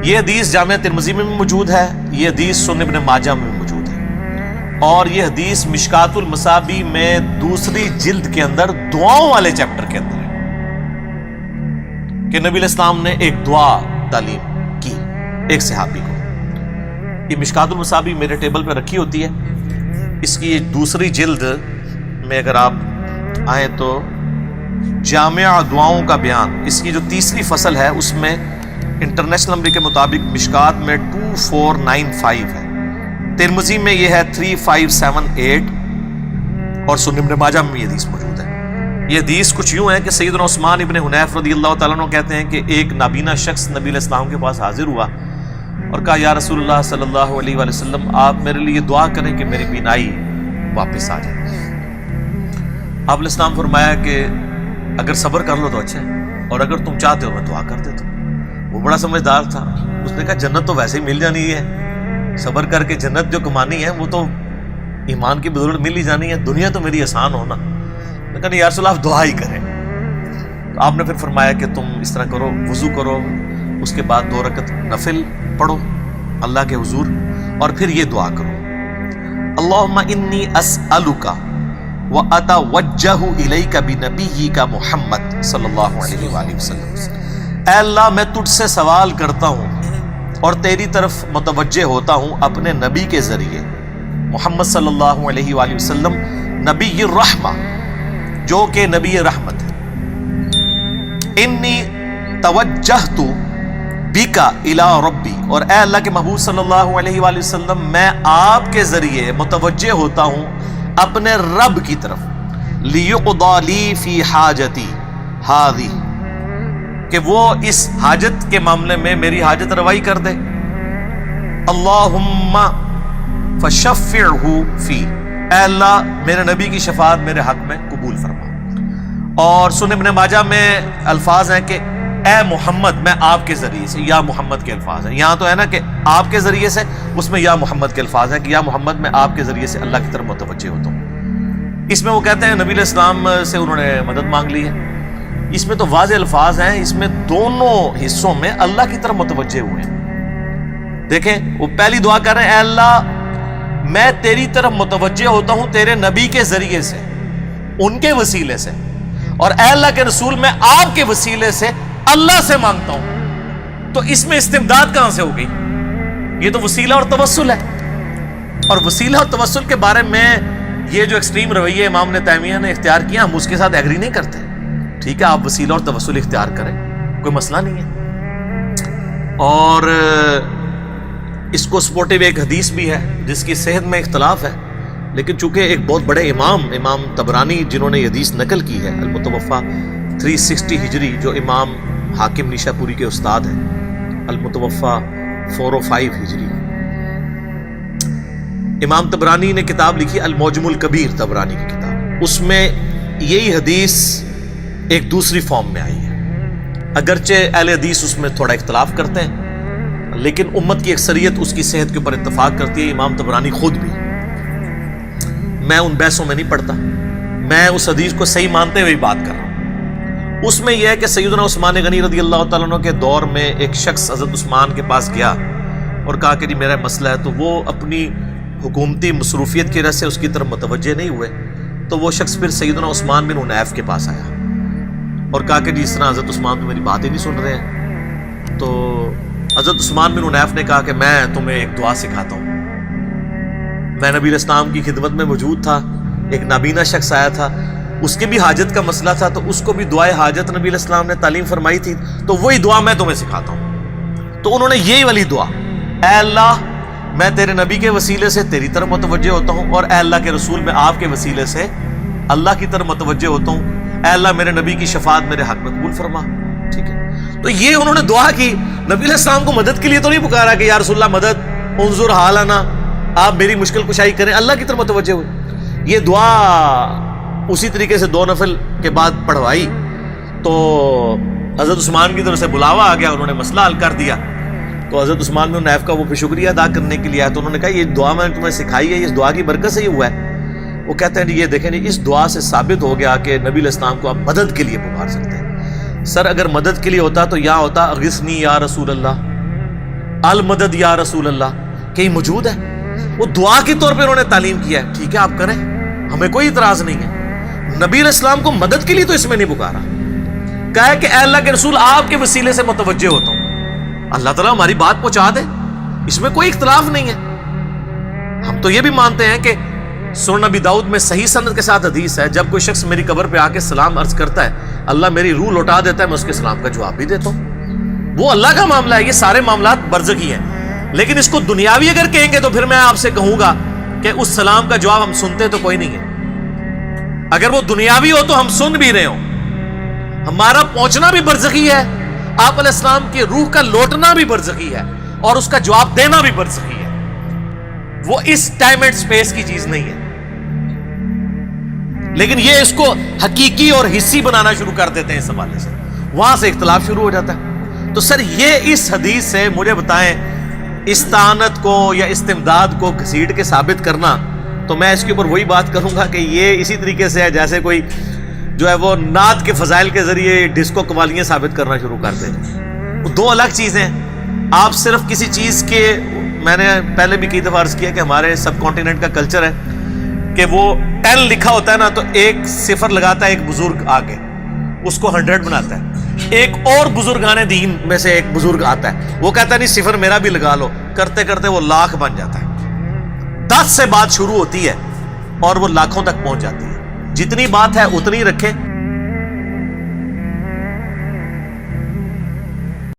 یہ حدیث جامع ترمذی میں بھی موجود ہے، یہ حدیث سنن ابن ماجہ میں بھی موجود ہے، اور یہ حدیث مشکات المصابیح میں دوسری جلد کے اندر دعاؤں والے چیپٹر کے اندر ہے کہ نبی علیہ السلام نے ایک دعا تعلیم کی ایک صحابی کو۔ یہ مشکات المصابیح میرے ٹیبل پہ رکھی ہوتی ہے، اس کی دوسری جلد میں اگر آپ آئیں تو جامع دعاؤں کا بیان، اس کی جو تیسری فصل ہے اس میں انٹرنیشنل نمبر کے مطابق مشکات میں 2495 ہے، ترمذی میں یہ ہے 3578، اور سنن ابن ماجہ میں یہ حدیث موجود ہے۔ یہ حدیث کچھ یوں ہے کہ سیدنا عثمان ابن حنیف رضی اللہ تعالیٰ عنہ کہتے ہیں کہ ایک نابینا شخص نبی علیہ السلام کے پاس حاضر ہوا اور کہا یا رسول اللہ صلی اللہ علیہ وآلہ وسلم، آپ میرے لیے دعا کریں کہ میری بینائی واپس آ جائے۔ آپ علیہ السلام فرمایا کہ اگر صبر کر لو تو اچھا ہے، اور اگر تم چاہتے ہو میں دعا کر دیتا ہوں۔ وہ بڑا سمجھدار تھا، اس نے کہا جنت تو ویسے ہی مل جانی ہے، صبر کر کے جنت جو کمانی ہے وہ تو ایمان کی بدولت مل ہی جانی ہے، دنیا تو میری آسان ہونا۔ میں کہا نہیں یا رسول اللہ آپ دعا ہی کریں۔ تو آپ نے پھر فرمایا کہ تم اس طرح کرو، وضو کرو، اس کے بعد 2 رکعت نفل پڑھو اللہ کے حضور، اور پھر یہ دعا کرو، اللہم انی اسألک واتوجہ الیک بنبیک محمد صلی اللہ علیہ وآلہ وسلم، اے اللہ میں تجھ سے سوال کرتا ہوں اور تیری طرف متوجہ ہوتا ہوں اپنے نبی کے ذریعے محمد صلی اللہ علیہ وآلہ وسلم، نبی الرحمہ جو کہ نبی رحمت ہے، انی توجہت بیکا الی ربی، اور اے اللہ کے محبوب صلی اللہ علیہ وآلہ وسلم میں آپ کے ذریعے متوجہ ہوتا ہوں اپنے رب کی طرف، لیقضی لی فی حاجتی ہذی، کہ وہ اس حاجت کے معاملے میں میری حاجت روائی کر دے، اللہم فشفعہ فی، اے اللہ میرے نبی کی شفاعت میرے حق میں قبول فرما۔ اور سنن ابن ماجہ میں الفاظ ہیں کہ اے محمد، میں آپ کے ذریعے سے، یا محمد کے الفاظ ہیں، یہاں تو ہے نا کہ آپ کے ذریعے سے، اس میں یا محمد کے الفاظ ہیں کہ یا محمد میں آپ کے ذریعے سے اللہ کی طرف متوجہ ہوتا ہوں۔ اس میں وہ کہتے ہیں نبی علیہ السلام سے انہوں نے مدد مانگ لی ہے، اس میں تو واضح الفاظ ہیں، اس میں دونوں حصوں میں اللہ کی طرف متوجہ ہوئے ہیں۔ دیکھیں وہ پہلی دعا کر رہے ہیں، اے اللہ میں تیری طرف متوجہ ہوتا ہوں تیرے نبی کے ذریعے سے، ان کے وسیلے سے، اور اے اللہ کے رسول میں آپ کے وسیلے سے اللہ سے مانگتا ہوں۔ تو اس میں استمداد کہاں سے ہو گئی؟ یہ تو وسیلہ اور توسل ہے، اور وسیلہ اور توسل کے بارے میں یہ جو ایکسٹریم رویہ امام نے تیمیہ نے اختیار کیا، ہم اس کے ساتھ ایگری نہیں کرتے۔ ٹھیک ہے آپ وسیلہ اور توسل اختیار کریں، کوئی مسئلہ نہیں ہے، اور اس کو سپورٹیو ایک حدیث بھی ہے جس کی صحت میں اختلاف ہے، لیکن چونکہ ایک بہت بڑے امام طبرانی جنہوں نے یہ حدیث نقل کی ہے، المتوفا 360 ہجری، جو امام حاکم نیشا پوری کے استاد ہیں، المتوفا 405 ہجری، امام طبرانی نے کتاب لکھی المعجم الکبیر، طبرانی کی کتاب، اس میں یہی حدیث ایک دوسری فارم میں آئی ہے۔ اگرچہ اہل حدیث اس میں تھوڑا اختلاف کرتے ہیں، لیکن امت کی اکثریت اس کی صحت کے اوپر اتفاق کرتی ہے، امام طبرانی خود بھی۔ میں ان بحثوں میں نہیں پڑتا، میں اس حدیث کو صحیح مانتے ہوئے بات کر رہا ہوں۔ اس میں یہ ہے کہ سیدنا عثمان غنی رضی اللہ تعالیٰ عنہ کے دور میں ایک شخص حضرت عثمان کے پاس گیا اور کہا کہ جی میرا مسئلہ ہے، تو وہ اپنی حکومتی مصروفیت کی وجہ سے اس کی طرف متوجہ نہیں ہوئے، تو وہ شخص پھر سیدنا عثمان بن حنیف کے پاس آیا اور کہا کہ جی اس طرح حضرت عثمان تو میری بات ہی نہیں سن رہے ہیں۔ تو حضرت عثمان بن حنیف نے کہا کہ میں تمہیں ایک دعا سکھاتا ہوں۔ میں نبی علیہ السلام کی خدمت میں موجود تھا، ایک نابینا شخص آیا تھا، اس کی بھی حاجت کا مسئلہ تھا، تو اس کو بھی دعائے حاجت نبی علیہ السلام نے تعلیم فرمائی تھی، تو وہی دعا میں تمہیں سکھاتا ہوں۔ تو انہوں نے یہی والی دعا، اے اللہ میں تیرے نبی کے وسیلے سے تیری طرف متوجہ ہوتا ہوں، اور اے اللہ کے رسول میں آپ کے وسیلے سے اللہ کی طرف متوجہ ہوتا ہوں، اے اللہ میرے نبی کی شفاعت میرے حق میں قبول فرما۔ ٹھیک ہے، تو یہ انہوں نے دعا کی، نبی علیہ السلام کو مدد کے لیے تو نہیں پکارا کہ یا رسول اللہ مدد، انظر حالنا، آپ میری مشکل کشائی کریں، اللہ کی طرف متوجہ ہوئے۔ یہ دعا اسی طریقے سے 2 نفل کے بعد پڑھوائی تو حضرت عثمان کی طرف سے بلاوا آ گیا، انہوں نے مسئلہ حل کر دیا۔ تو حضرت عثمان بن حنیف کا وہ پھر شکریہ ادا کرنے کے لیے آیا، تو انہوں نے کہا یہ دعا میں نے تمہیں سکھائی ہے، اس دعا کی برکت سے یہ ہوا ہے۔ وہ کہتے ہیں یہ دیکھیں اس دعا سے ثابت ہو گیا کہ نبی علیہ السلام کو آپ مدد کے لیے پکار سکتے ہیں۔ سر اگر مدد کے لیے ہوتا تو یا ہوتا اغثنی یا رسول اللہ، المدد یا رسول اللہ کہیں موجود ہے؟ وہ دعا کے طور پہ انہوں نے تعلیم کیا ہے، ٹھیک ہے آپ کریں، ہمیں کوئی اعتراض نہیں ہے۔ نبی علیہ السلام کو مدد کے لیے تو اس میں نہیں پکارا، کہا ہے کہ اے اللہ کے رسول آپ کے وسیلے سے متوجہ ہوتا ہوں، اللہ تعالیٰ ہماری بات پہنچا دے، اس میں کوئی اختلاف نہیں ہے۔ ہم تو یہ بھی مانتے ہیں کہ سنن نبی داؤد میں صحیح سند کے ساتھ حدیث ہے، جب کوئی شخص میری قبر پہ آ کے سلام عرض کرتا ہے، اللہ میری روح لوٹا دیتا ہے، میں اس کے سلام کا جواب بھی دیتا ہوں۔ وہ اللہ کا معاملہ ہے، یہ سارے معاملات برزخی ہیں۔ لیکن اس کو دنیاوی اگر کہیں گے تو پھر میں آپ سے کہوں گا کہ اس سلام کا جواب ہم سنتے تو کوئی نہیں ہے۔ اگر وہ دنیاوی ہو تو ہم سن بھی رہے ہوں، ہمارا پہنچنا بھی برزخی ہے، آپ علیہ السلام کی روح کا لوٹنا بھی برزخی ہے، اور اس کا جواب دینا بھی برزخی ہے۔ وہ اس ٹائم اینڈ سپیس کی چیز نہیں ہے، لیکن یہ اس کو حقیقی اور حصی بنانا شروع کر دیتے ہیں، اس حوالے سے وہاں سے اختلاف شروع ہو جاتا ہے۔ تو سر یہ اس حدیث سے مجھے بتائیں، استعانت کو یا استمداد کو گھسیٹ کے ثابت کرنا، تو میں اس کے اوپر وہی بات کروں گا کہ یہ اسی طریقے سے ہے جیسے کوئی جو ہے وہ نعت کے فضائل کے ذریعے ڈسکو قوالیاں ثابت کرنا شروع کر دے۔ وہ دو الگ چیزیں۔ آپ صرف کسی چیز کے، میں نے پہلے بھی کئی دفعہ عرض کیا کہ ہمارے سب کانٹیننٹ کا کلچر ہے کہ وہ 10 لکھا ہوتا ہے نا تو ایک صفر لگاتا ہے ایک بزرگ آگے، اس کو 100 بناتا ہے۔ ایک اور بزرگان دین میں سے ایک بزرگ آتا ہے، وہ کہتا ہے نہیں صفر میرا بھی لگا لو، کرتے کرتے وہ لاکھ بن جاتا ہے۔ 10 سے بات شروع ہوتی ہے اور وہ لاکھوں تک پہنچ جاتی ہے۔ جتنی بات ہے اتنی رکھیں،